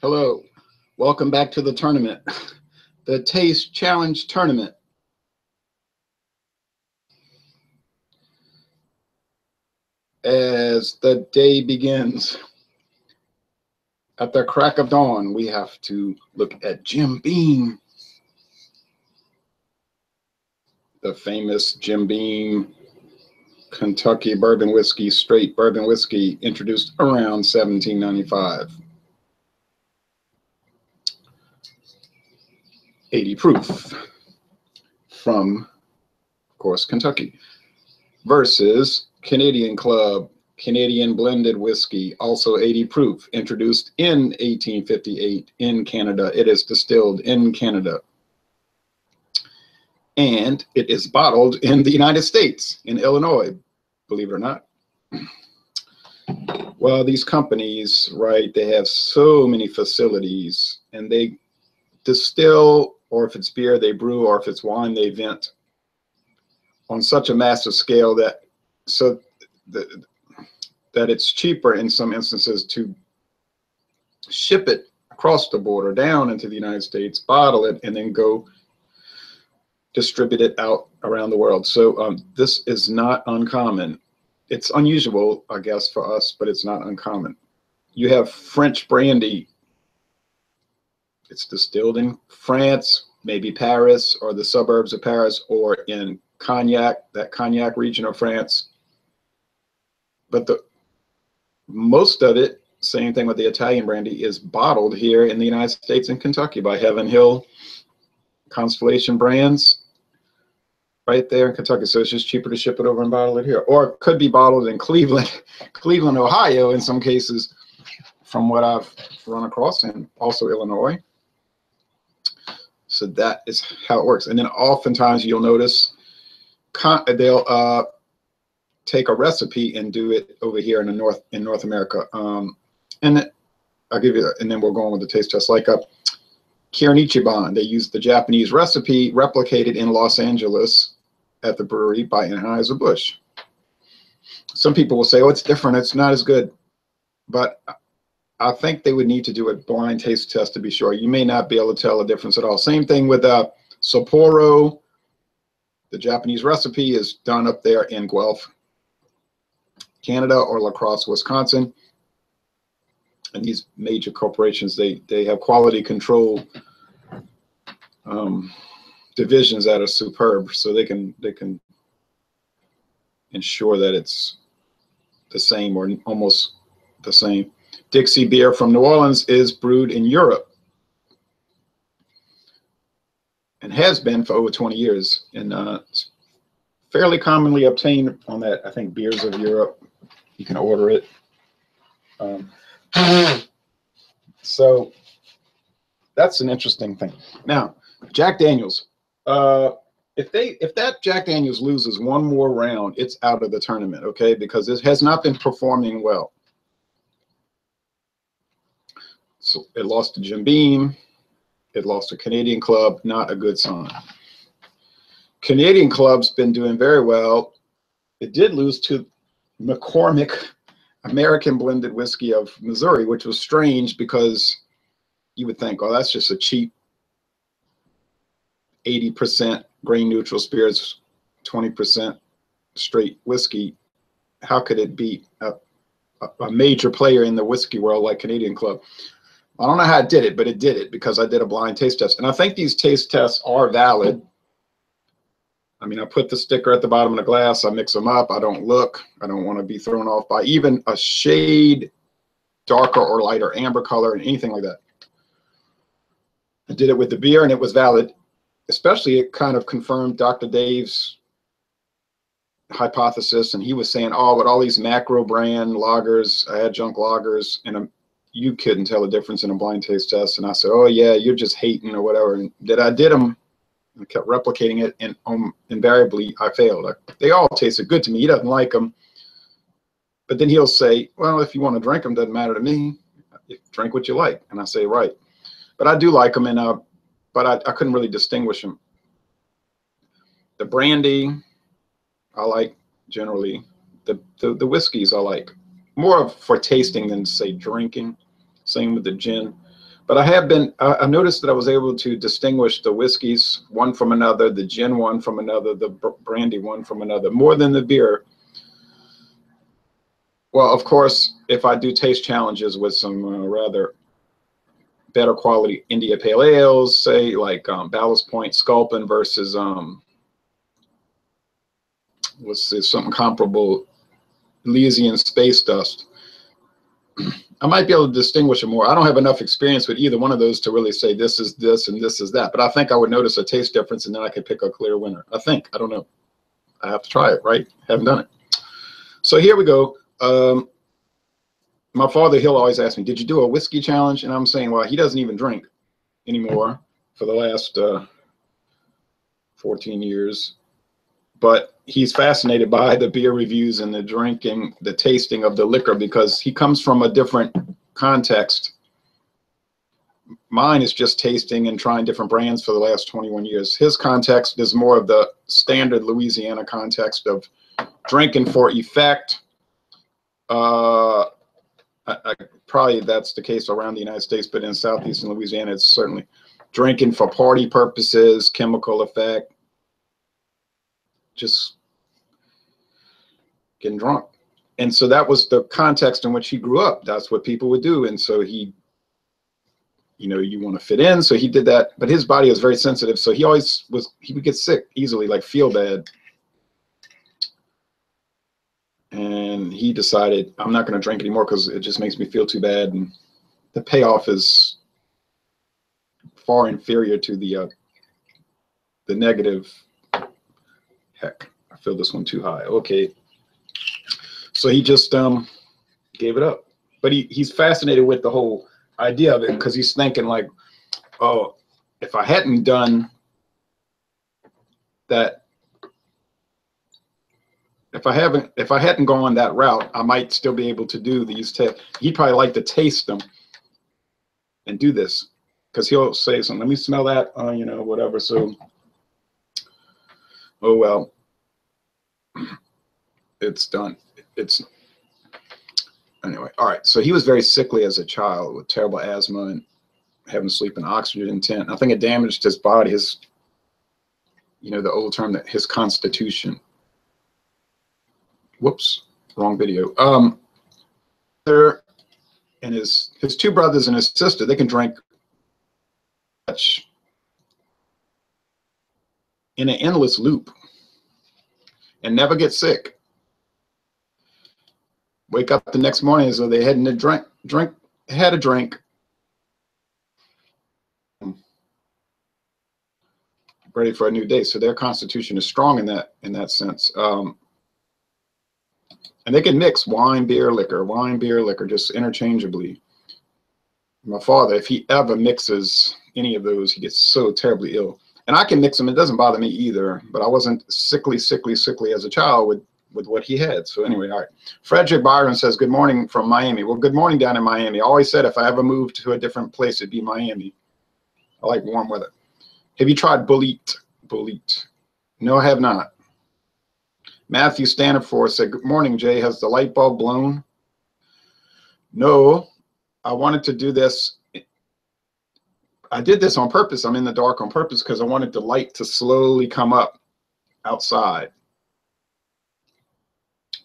Hello, welcome back to the tournament, the Taste Challenge Tournament. As the day begins, at the crack of dawn, we have to look at Jim Beam, the famous Jim Beam Kentucky bourbon whiskey, straight bourbon whiskey, introduced around 1795. 80 proof from, of course, Kentucky, versus Canadian Club Canadian blended whiskey, also 80 proof, introduced in 1858 in Canada. It is distilled in Canada, and it is bottled in the United States, in Illinois, believe it or not. Well, these companies, right, they have so many facilities, and they distill, or if it's beer, they brew, or if it's wine, they vent on such a massive scale that that it's cheaper in some instances to ship it across the border down into the United States, bottle it, and then go distribute it out around the world. So this is not uncommon. It's unusual, I guess, for us, but it's not uncommon. You have French brandy. It's distilled in France, maybe Paris or the suburbs of Paris, or in Cognac, that Cognac region of France. But most of it, same thing with the Italian brandy, is bottled here in the United States and Kentucky by Heaven Hill, Constellation Brands, right there in Kentucky. So it's just cheaper to ship it over and bottle it here. Or it could be bottled in Cleveland, Ohio in some cases, from what I've run across, and also Illinois. So that is how it works. And then oftentimes you'll notice they'll take a recipe and do it over here in North America. And I'll give you, and then we'll go on with the taste test. Like a Kirin, they use the Japanese recipe replicated in Los Angeles at the brewery by Anheuser-Busch. Some people will say, oh, it's different, it's not as good. But I think they would need to do a blind taste test to be sure. You may not be able to tell a difference at all. Same thing with Sapporo. The Japanese recipe is done up there in Guelph, Canada, or La Crosse, Wisconsin. And these major corporations, they have quality control divisions that are superb, so they can ensure that it's the same or almost the same. Dixie beer from New Orleans is brewed in Europe and has been for over 20 years, and it's fairly commonly obtained on that, I think, Beers of Europe. You can order it. So that's an interesting thing. Now, Jack Daniels. If that Jack Daniels loses one more round, it's out of the tournament, okay? Because it has not been performing well. So it lost to Jim Beam. It lost to Canadian Club. Not a good sign. Canadian Club's been doing very well. It did lose to McCormick American Blended Whiskey of Missouri, which was strange because you would think, oh, that's just a cheap 80% grain neutral spirits, 20% straight whiskey. How could it beat a major player in the whiskey world like Canadian Club? I don't know how it did it, but it did it because I did a blind taste test. And I think these taste tests are valid. I mean, I put the sticker at the bottom of the glass. I mix them up. I don't look. I don't want to be thrown off by even a shade darker or lighter amber color and anything like that. I did it with the beer, and it was valid. Especially, it kind of confirmed Dr. Dave's hypothesis. And he was saying, oh, with all these macro brand lagers, adjunct lagers, and you couldn't tell the difference in a blind taste test. And I said, oh, yeah, you're just hating or whatever. And I did them. I kept replicating it, and invariably I failed. They all tasted good to me. He doesn't like them. But then he'll say, well, if you want to drink them, doesn't matter to me. Drink what you like. And I say, right. But I do like them, but I couldn't really distinguish them. The brandy, I like generally. The whiskeys I like. More for tasting than, say, drinking. Same with the gin. But I noticed that I was able to distinguish the whiskeys one from another, the gin one from another, the brandy one from another, more than the beer. Well, of course, if I do taste challenges with some rather better quality India Pale Ales, say like Ballast Point Sculpin versus what's this, something comparable, Elysian Space Dust, I might be able to distinguish it more. I don't have enough experience with either one of those to really say this is this and this is that, but I think I would notice a taste difference and then I could pick a clear winner. I think. I don't know. I have to try it, right? Haven't done it. So here we go. My father, he'll always ask me, did you do a whiskey challenge? And I'm saying, well, he doesn't even drink anymore for the last 14 years. But he's fascinated by the beer reviews and the drinking, the tasting of the liquor, because he comes from a different context. Mine is just tasting and trying different brands for the last 21 years. His context is more of the standard Louisiana context of drinking for effect. Probably that's the case around the United States, but in southeastern Louisiana, it's certainly drinking for party purposes, chemical effect, just getting drunk. And so that was the context in which he grew up. That's what people would do. And so he, you know, you want to fit in. So he did that, but his body was very sensitive. So he always was, he would get sick easily, like feel bad. And he decided, I'm not going to drink anymore because it just makes me feel too bad. And the payoff is far inferior to the negative. Heck, I feel this one too high. Okay. So he just gave it up. But he's fascinated with the whole idea of it because he's thinking like, oh, if I hadn't done that, if I hadn't gone that route, I might still be able to do these tests. He'd probably like to taste them and do this because he'll say something. Let me smell that, you know, whatever. So, oh well, it's done. It's anyway. All right. So he was very sickly as a child with terrible asthma and having to sleep in an oxygen tent. I think it damaged his body. His, you know, the old term that his constitution. Whoops, wrong video. There and his two brothers and his sister, they can drink much in an endless loop and never get sick. Wake up the next morning as though they hadn't had a drink. Ready for a new day. So their constitution is strong in that sense. And they can mix wine, beer, liquor, just interchangeably. My father, if he ever mixes any of those, he gets so terribly ill. And I can mix them. It doesn't bother me either. But I wasn't sickly as a child with what he had. So anyway, all right. Frederick Byron says, good morning from Miami. Well, good morning down in Miami. I always said if I ever moved to a different place, it'd be Miami. I like warm weather. Have you tried Bullitt? Bullitt. No, I have not. Matthew Stanifor said, good morning, Jay. Has the light bulb blown? No, I wanted to do this. I did this on purpose. I'm in the dark on purpose because I wanted the light to slowly come up outside.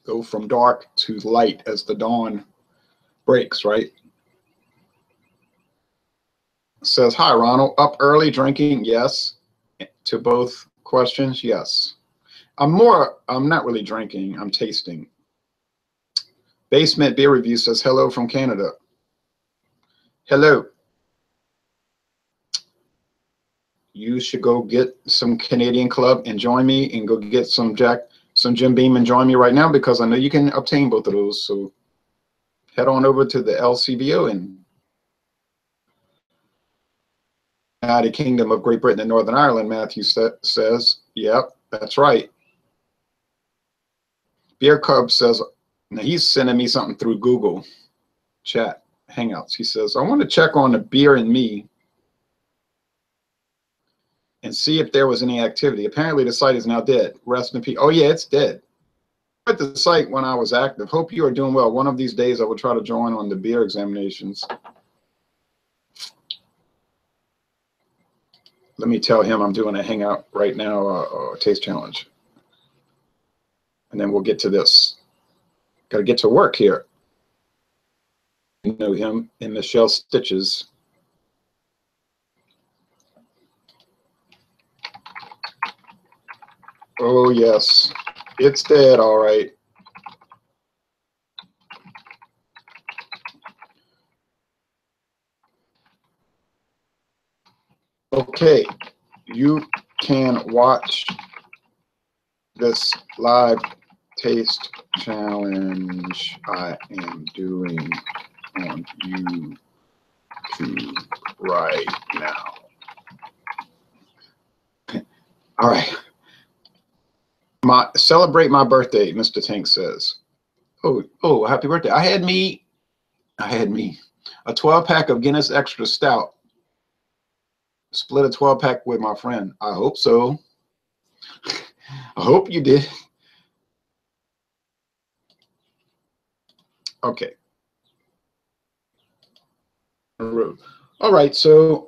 Go from dark to light as the dawn breaks, right? Says, hi, Ronald. Up early drinking? Yes. To both questions? Yes. I'm not really drinking, I'm tasting. Basement Beer Review says, hello from Canada. Hello. You should go get some Canadian Club and join me and go get some Jim Beam and join me right now because I know you can obtain both of those. So head on over to the LCBO and United Kingdom of Great Britain and Northern Ireland, Matthew says. Yep, that's right. Beer Cub says, now he's sending me something through Google chat Hangouts. He says, I want to check on the beer and me and see if there was any activity. Apparently the site is now dead. Rest in peace. Oh yeah, it's dead. I at the site when I was active. Hope you are doing well. One of these days I will try to join on the beer examinations. Let me tell him I'm doing a hangout right now, taste challenge. And then we'll get to this. Got to get to work here. You know him and Michelle Stitches. Oh, yes. It's dead, all right. Okay, you can watch this live taste challenge I am doing on YouTube right now. All right. Celebrate my birthday, Mr. Tank says. Oh, happy birthday. I had me a 12-pack of Guinness Extra Stout. Split a 12-pack with my friend. I hope so. I hope you did. Okay. All right, so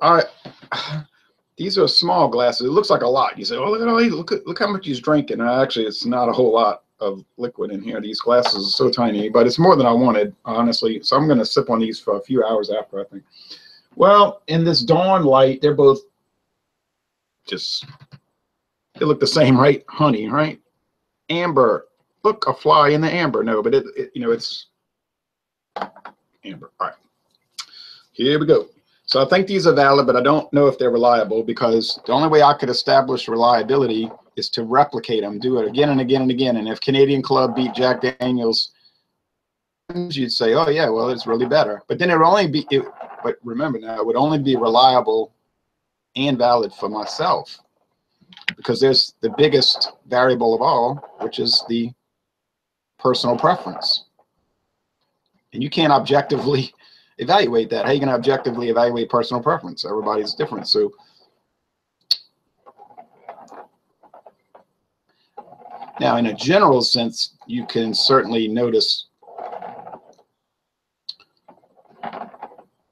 these are small glasses. It looks like a lot. You say, oh, look at all these. Look how much he's drinking. Actually, it's not a whole lot of liquid in here. These glasses are so tiny, but it's more than I wanted, honestly. So I'm going to sip on these for a few hours after, I think. Well, in this dawn light, they're both just, they look the same, right? Honey, right? Amber. Look, a fly in the amber. No, but it's amber. All right. Here we go. So I think these are valid, but I don't know if they're reliable, because the only way I could establish reliability is to replicate them, do it again and again and again. And if Canadian Club beat Jack Daniels, you'd say, oh yeah, well, it's really better. But then it would only be, but remember now, it would only be reliable and valid for myself, because there's the biggest variable of all, which is the personal preference. And you can't objectively evaluate that. How are you going to objectively evaluate personal preference? Everybody's different. So now, in a general sense, you can certainly notice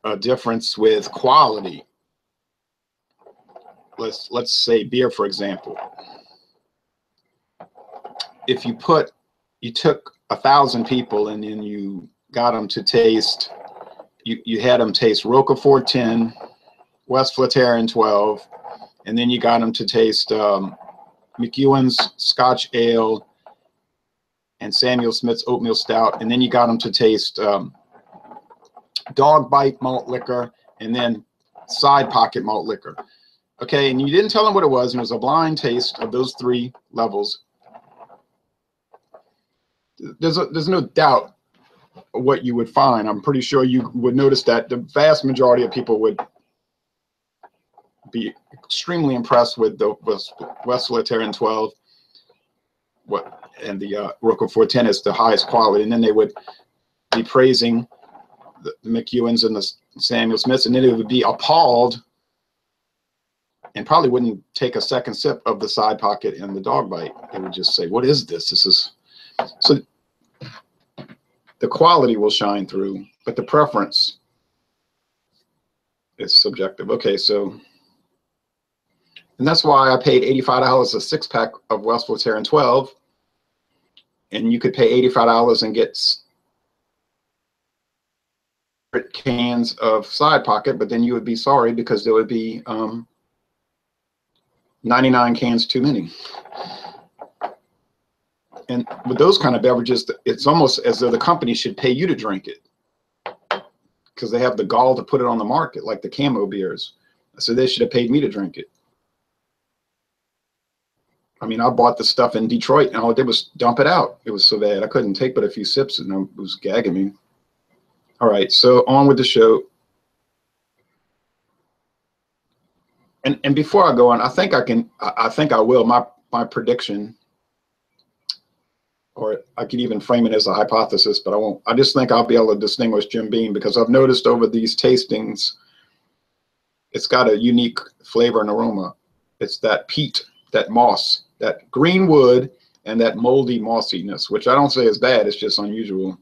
a difference with quality. Let's say beer, for example. If you took 1,000 people and then you got them to taste, you had them taste Roquefort 10, West Flatirron 12, and then you got them to taste McEwen's Scotch Ale and Samuel Smith's Oatmeal Stout, and then you got them to taste Dog Bite Malt Liquor, and then Side Pocket Malt Liquor. Okay, and you didn't tell them what it was, and it was a blind taste of those three levels. There's no doubt what you would find. I'm pretty sure you would notice that the vast majority of people would be extremely impressed with the West Flatirron 12, and the Roquefort 10 is the highest quality, and then they would be praising the McEwen's and the Samuel Smiths, and then it would be appalled and probably wouldn't take a second sip of the Side Pocket and the Dog Bite. They would just say, what is this? This is so. The quality will shine through, but the preference is subjective. Okay, so, and that's why I paid $85 a 6-pack of West Flatirron 12, and you could pay $85 and get cans of Side Pocket, but then you would be sorry because there would be 99 cans too many. And with those kind of beverages, it's almost as though the company should pay you to drink it, because they have the gall to put it on the market, like the Camo beers. So they should have paid me to drink it. I mean, I bought the stuff in Detroit, and all I did was dump it out. It was so bad. I couldn't take but a few sips, and it was gagging me. All right, so on with the show. And before I go on, I think I will. My prediction, or I could even frame it as a hypothesis, but I won't. I just think I'll be able to distinguish Jim Beam, because I've noticed over these tastings, it's got a unique flavor and aroma. It's that peat, that moss, that green wood, and that moldy mossiness, which I don't say is bad. It's just unusual.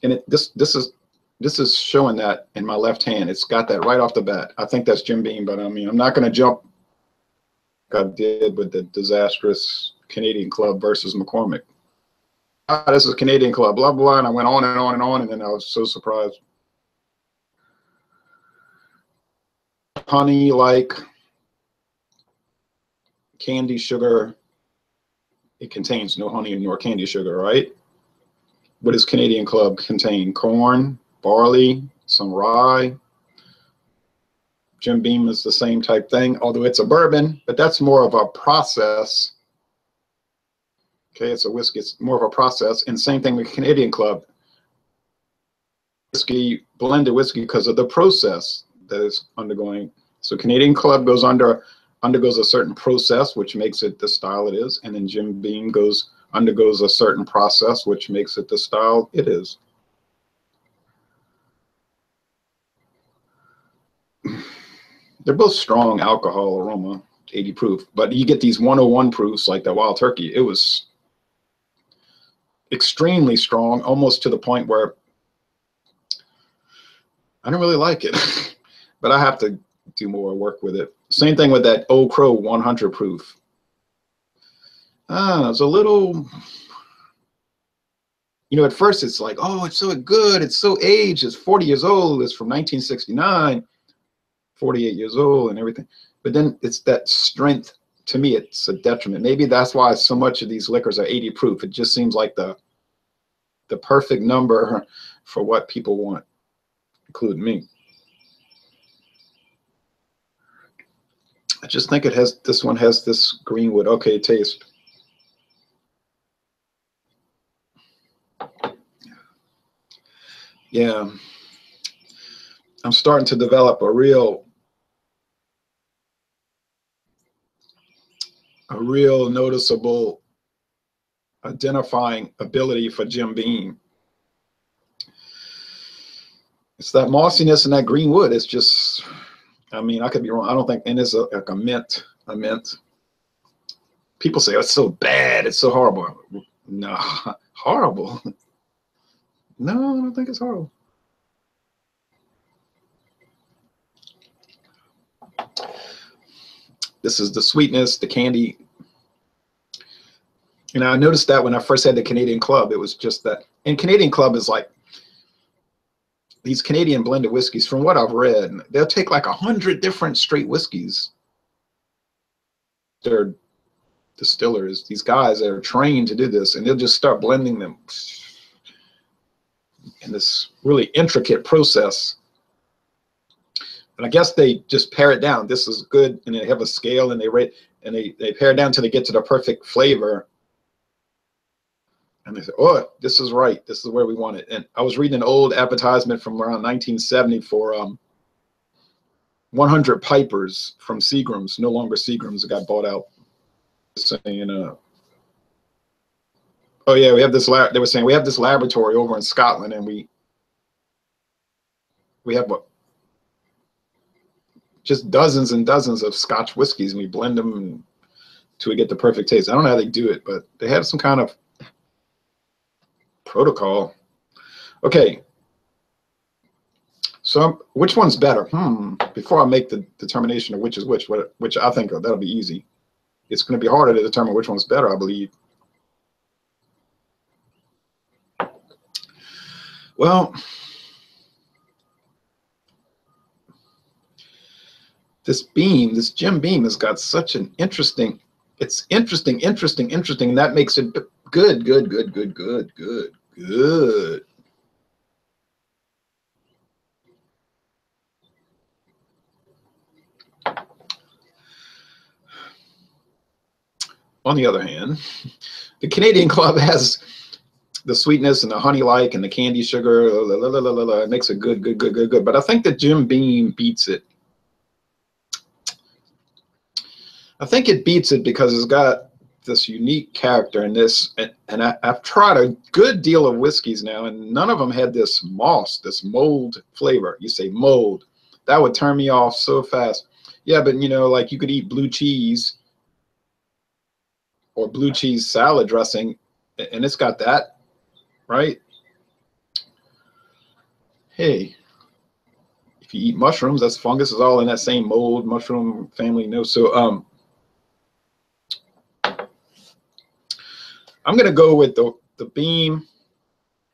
And this is This is showing that in my left hand. It's got that right off the bat. I think that's Jim Beam, but I mean, I'm not going to jump like I did with the disastrous Canadian Club versus McCormick. Ah, this is Canadian Club, blah, blah, and I went on and on and on, and then I was so surprised. Honey, like candy sugar. It contains no honey nor candy sugar, right? What does Canadian Club contain? Corn, barley, some rye. Jim Beam is the same type thing, although it's a bourbon, but that's more of a process. Okay, it's a whiskey, it's more of a process. And same thing with Canadian Club. Whiskey, blended whiskey, because of the process that is undergoing. So Canadian Club undergoes a certain process, which makes it the style it is. And then Jim Beam undergoes a certain process, which makes it the style it is. They're both strong alcohol aroma, 80 proof, but you get these 101 proofs like that Wild Turkey. It was extremely strong, almost to the point where I don't really like it, but I have to do more work with it. Same thing with that Old Crow 100 proof. It's a little, you know, at first it's like, oh, it's so good, it's so aged, it's 40 years old, it's from 1969. 48 years old and everything, but then it's that strength. To me, it's a detriment. Maybe that's why so much of these liquors are 80 proof. It just seems like the perfect number for what people want, including me. I just think this one has this greenwood okay taste. Yeah, I'm starting to develop a real noticeable identifying ability for Jim Beam. It's that mossiness and that green wood. It's just, I mean, I could be wrong. I don't think, and it's like a mint. People say, oh, it's so bad, it's so horrible. No, horrible. No, I don't think it's horrible. This is the sweetness, the candy. You know, I noticed that when I first had the Canadian Club, it was just that. And Canadian Club is like these Canadian blended whiskeys, from what I've read, they'll take like 100 different straight whiskeys. They're distillers, these guys that are trained to do this, and they'll just start blending them in this really intricate process. And I guess they just pare it down. This is good, and they have a scale, and they rate, and they pare it down until they get to the perfect flavor. And they say, oh, this is right. This is where we want it. And I was reading an old advertisement from around 1970 for 100 pipers from Seagram's, no longer Seagram's. It got bought out. Saying, oh yeah, we have this. They were saying we have this laboratory over in Scotland, and we have what? Just dozens and dozens of Scotch whiskeys, and we blend them till we get the perfect taste. I don't know how they do it, but they have some kind of protocol. Okay. So which one's better? Before I make the determination of which is which I think that'll be easy. It's going to be harder to determine which one's better, I believe. Well, this Jim Beam has got such an interesting, it's interesting, and that makes it good. On the other hand, the Canadian Club has the sweetness and the honey-like and the candy sugar. It makes it good. But I think that Jim Beam beats it. I think it beats it because it's got this unique character in this. And I've tried a good deal of whiskeys now, and none of them had this moss, this mold flavor. You say mold. That would turn me off so fast. Yeah, but you know, like you could eat blue cheese or blue cheese salad dressing, and it's got that, right? hey, if you eat mushrooms, that's fungus is all in that same mold mushroom family. No, so I'm gonna go with the Beam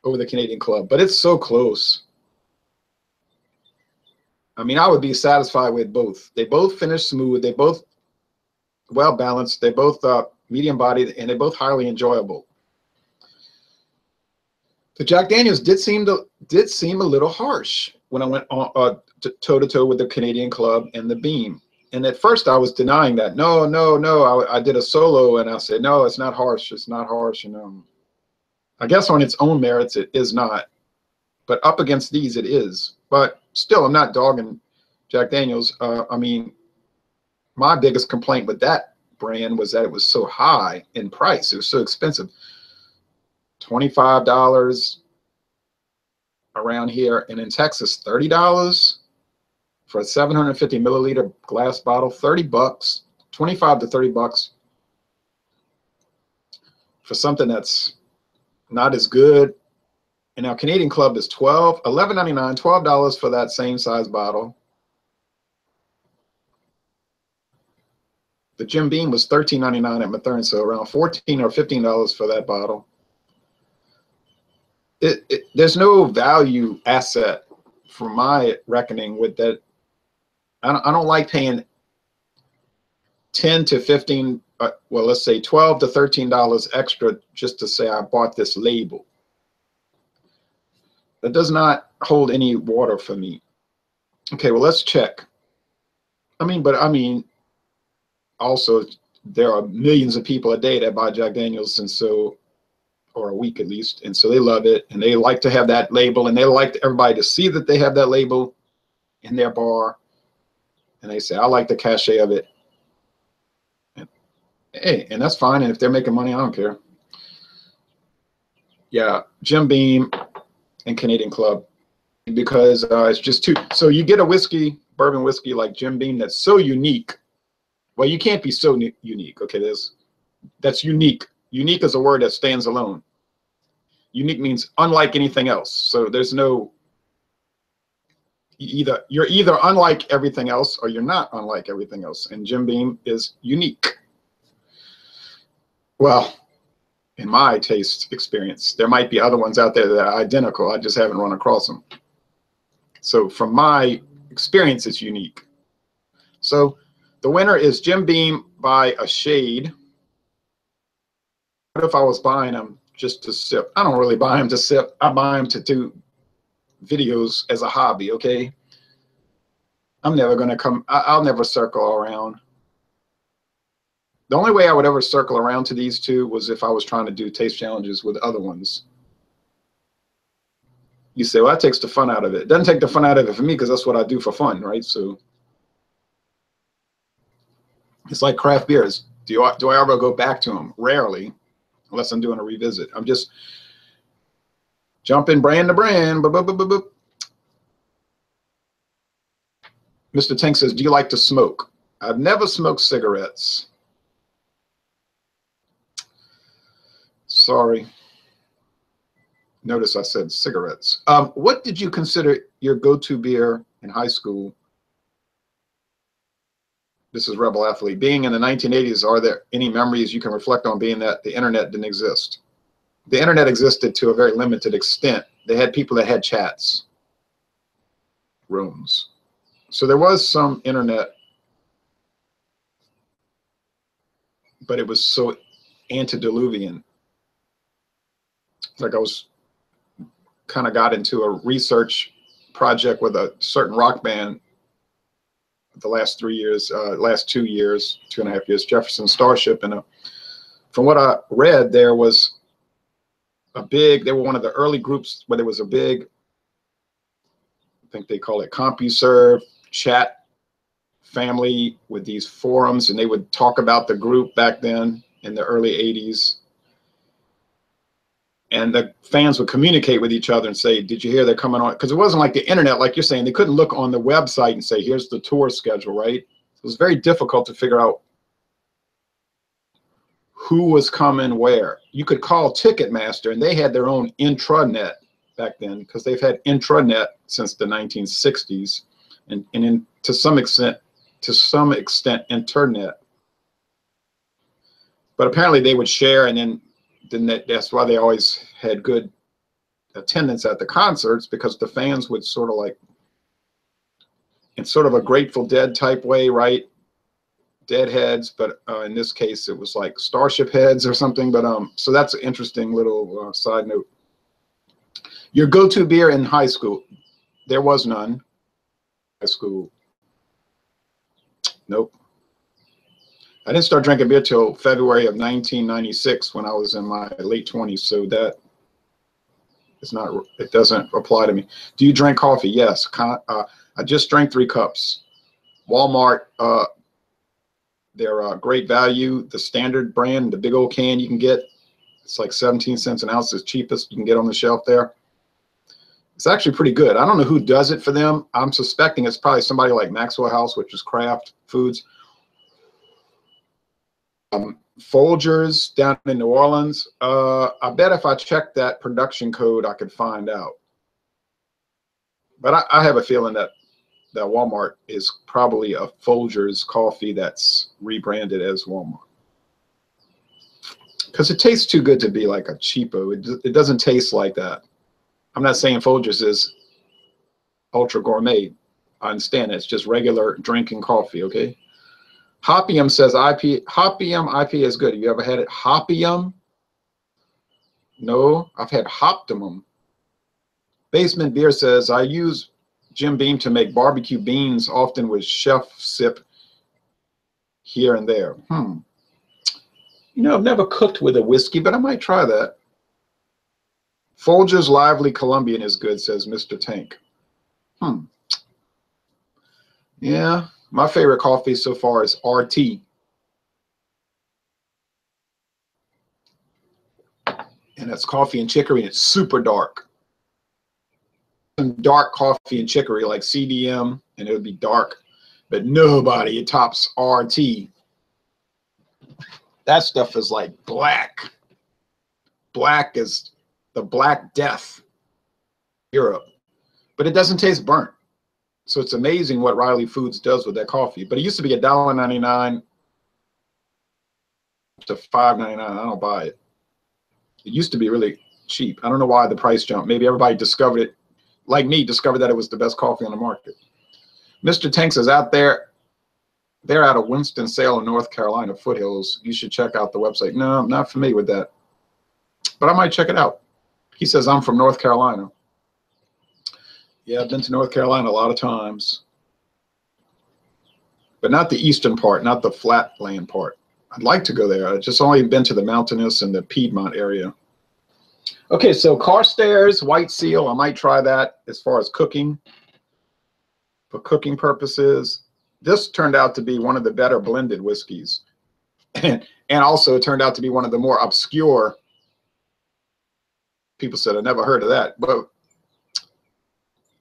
over the Canadian Club, but it's so close. I mean, I would be satisfied with both. They both finish smooth. They both well balanced. They both medium bodied, and they both highly enjoyable. The Jack Daniels did seem a little harsh when I went on toe to toe with the Canadian Club and the Beam. And at first I was denying that. No, no, no. I did a solo and I said, no, it's not harsh. It's not harsh. And I guess on its own merits, it is not. But up against these, it is. But still, I'm not dogging Jack Daniels. I mean, my biggest complaint with that brand was that it was so high in price. It was so expensive. $25 around here, and in Texas, $30 for a 750 milliliter glass bottle. $30, 25 to $30 for something that's not as good. And now Canadian Club is $11.99, $12 for that same size bottle. The Jim Beam was $13.99 at Mathern, so around $14 or $15 for that bottle. There's no value asset for my reckoning with that. I don't like paying 10 to 15, well, let's say $12 to $13 extra just to say I bought this label. That does not hold any water for me. Okay, well, let's check. I mean, also there are millions of people a day that buy Jack Daniels, and so, or a week at least, and so they love it, and they like to have that label, and they like everybody to see that they have that label in their bar, and they say, I like the cachet of it. And, hey, and that's fine, and if they're making money, I don't care. Yeah, Jim Beam and Canadian Club, because it's just too, so you get a whiskey, bourbon whiskey like Jim Beam that's so unique. Well, you can't be so unique. Okay, that's unique. Unique is a word that stands alone. Unique means unlike anything else. So there's no, you're either unlike everything else or you're not unlike everything else. And Jim Beam is unique. Well, in my taste experience, there might be other ones out there that are identical. I just haven't run across them. So from my experience, it's unique. So the winner is Jim Beam by a shade. What if I was buying them just to sip? I don't really buy them to sip. I buy them to do videos as a hobby, okay? I'm never going to come, I'll never circle around. The only way I would ever circle around to these two was if I was trying to do taste challenges with other ones. You say, well, that takes the fun out of it. It doesn't take the fun out of it for me because that's what I do for fun, right? So it's like craft beers. Do I ever go back to them? Rarely, unless I'm doing a revisit. I'm just jumping brand to brand. Boop, boop, boop, boop, boop. Mr. Tank says, do you like to smoke? I've never smoked cigarettes. Sorry. Notice I said cigarettes. What did you consider your go-to beer in high school? This is Rebel Athlete. Being in the 1980s, are there any memories you can reflect on being that the internet didn't exist? The internet existed to a very limited extent. They had people that had chats, rooms. So there was some internet, but it was so antediluvian. It's like I was kind of got into a research project with a certain rock band the last 3 years, last 2 years, 2.5 years, Jefferson Starship. And from what I read, there was they were one of the early groups where there was a big, I think they call it CompuServe chat family with these forums, and they would talk about the group back then in the early 80s. And the fans would communicate with each other and say, did you hear they're coming on? Because it wasn't like the internet, like you're saying. They couldn't look on the website and say, here's the tour schedule, right? It was very difficult to figure out who was coming where. You could call Ticketmaster, and they had their own intranet. back then, because they've had intranet since the 1960s, and to some extent internet. But apparently they would share, and then that's why they always had good attendance at the concerts, because the fans would sort of like, in sort of a Grateful Dead type way, right? Deadheads, but in this case it was like Starship Heads or something. But so that's an interesting little side note. Your go-to beer in high school? There was none. High school. Nope. I didn't start drinking beer till February of 1996 when I was in my late 20s. So that is not, it doesn't apply to me. Do you drink coffee? Yes. I just drank 3 cups. Walmart, they're great value. The standard brand, the big old can you can get, it's like 17 cents an ounce, is cheapest you can get on the shelf there. It's actually pretty good. I don't know who does it for them. I'm suspecting it's probably somebody like Maxwell House, which is Kraft Foods. Folgers down in New Orleans. I bet if I checked that production code, I could find out. But I have a feeling that Walmart is probably a Folgers coffee that's rebranded as Walmart, because it tastes too good to be like a cheapo. It doesn't taste like that. I'm not saying Folgers is ultra gourmet. I understand it's just regular drinking coffee, okay? Hopium says Hopium IPA is good. Have you ever had it? Hopium? No, I've had Hoptimum. Basement Beer says, I use Jim Beam to make barbecue beans, often with chef sip here and there. You know, I've never cooked with a whiskey, but I might try that. Folgers Lively Colombian is good, says Mr. Tank. Yeah, my favorite coffee so far is RT. And that's coffee and chicory, and it's super dark. Some dark coffee and chicory like CDM, and it would be dark, but nobody, it tops RT. That stuff is like black. Black is the Black Death, Europe, but it doesn't taste burnt. So it's amazing what Riley Foods does with that coffee. But it used to be $1.99 to $5.99. I don't buy it. It used to be really cheap. I don't know why the price jumped. Maybe everybody discovered it, like me, discovered that it was the best coffee on the market. Mr. Tanks is out there. They're out of Winston-Salem, North Carolina, foothills. You should check out the website. No, I'm not familiar with that, but I might check it out. He says, I'm from North Carolina. Yeah, I've been to North Carolina a lot of times, but not the eastern part, not the flatland part. I'd like to go there. I've just only been to the mountainous and the Piedmont area. Okay, so Carstairs White Seal, I might try that as far as cooking, for cooking purposes. This turned out to be one of the better blended whiskeys, and also it turned out to be one of the more obscure. People said, I never heard of that, but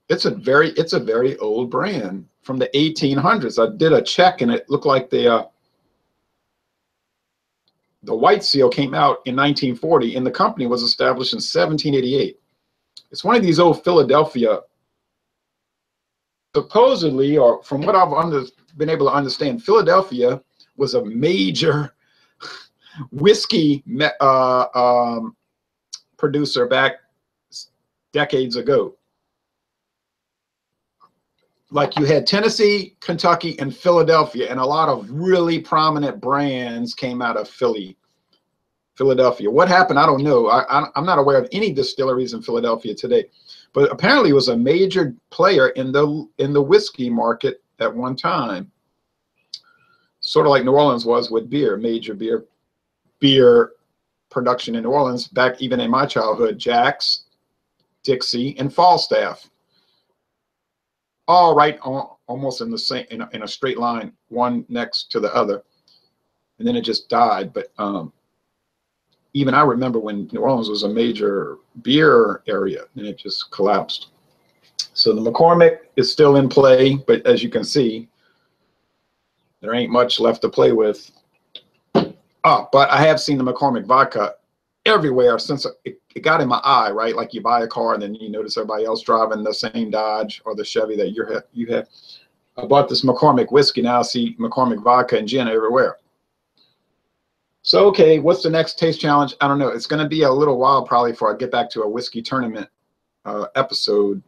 it's a very old brand from the 1800s. I did a check and it looked like the White Seal came out in 1940 and the company was established in 1788. It's one of these old Philadelphia, supposedly, or from what I've been able to understand, Philadelphia was a major whiskey producer back decades ago. Like you had Tennessee, Kentucky, and Philadelphia, and a lot of really prominent brands came out of Philadelphia. What happened? I don't know. I'm not aware of any distilleries in Philadelphia today, but apparently it was a major player in the whiskey market at one time. Sort of like New Orleans was with beer, major beer production in New Orleans back even in my childhood. Jack's, Dixie, and Falstaff, all right, almost in the same in a straight line, one next to the other, and then it just died. But even I remember when New Orleans was a major beer area, and it just collapsed. So the McCormick is still in play, but as you can see, there ain't much left to play with. Oh, but I have seen the McCormick vodka. everywhere since it got in my eye, right? Like you buy a car and then you notice everybody else driving the same Dodge or the Chevy that you have. I bought this McCormick whiskey. Now I see McCormick vodka and gin everywhere. So, okay, what's the next taste challenge? I don't know. It's going to be a little while probably before I get back to a whiskey tournament episode,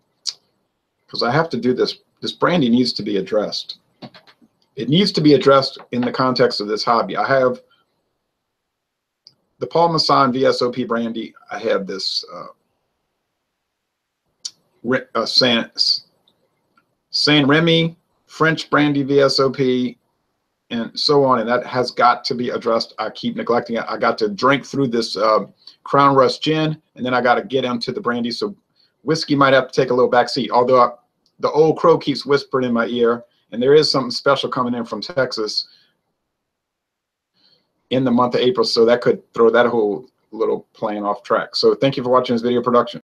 because I have to do this. This brandy needs to be addressed. It needs to be addressed in the context of this hobby. I have the Paul Masson VSOP brandy. I have this Saint Remy French brandy VSOP, and so on, and that has got to be addressed. I keep neglecting it. I got to drink through this Crown Rust gin, and then I got to get into the brandy. So whiskey might have to take a little back seat, although the old crow keeps whispering in my ear, and there is something special coming in from Texas in the month of April, so that could throw that whole little plan off track. So thank you for watching this video production.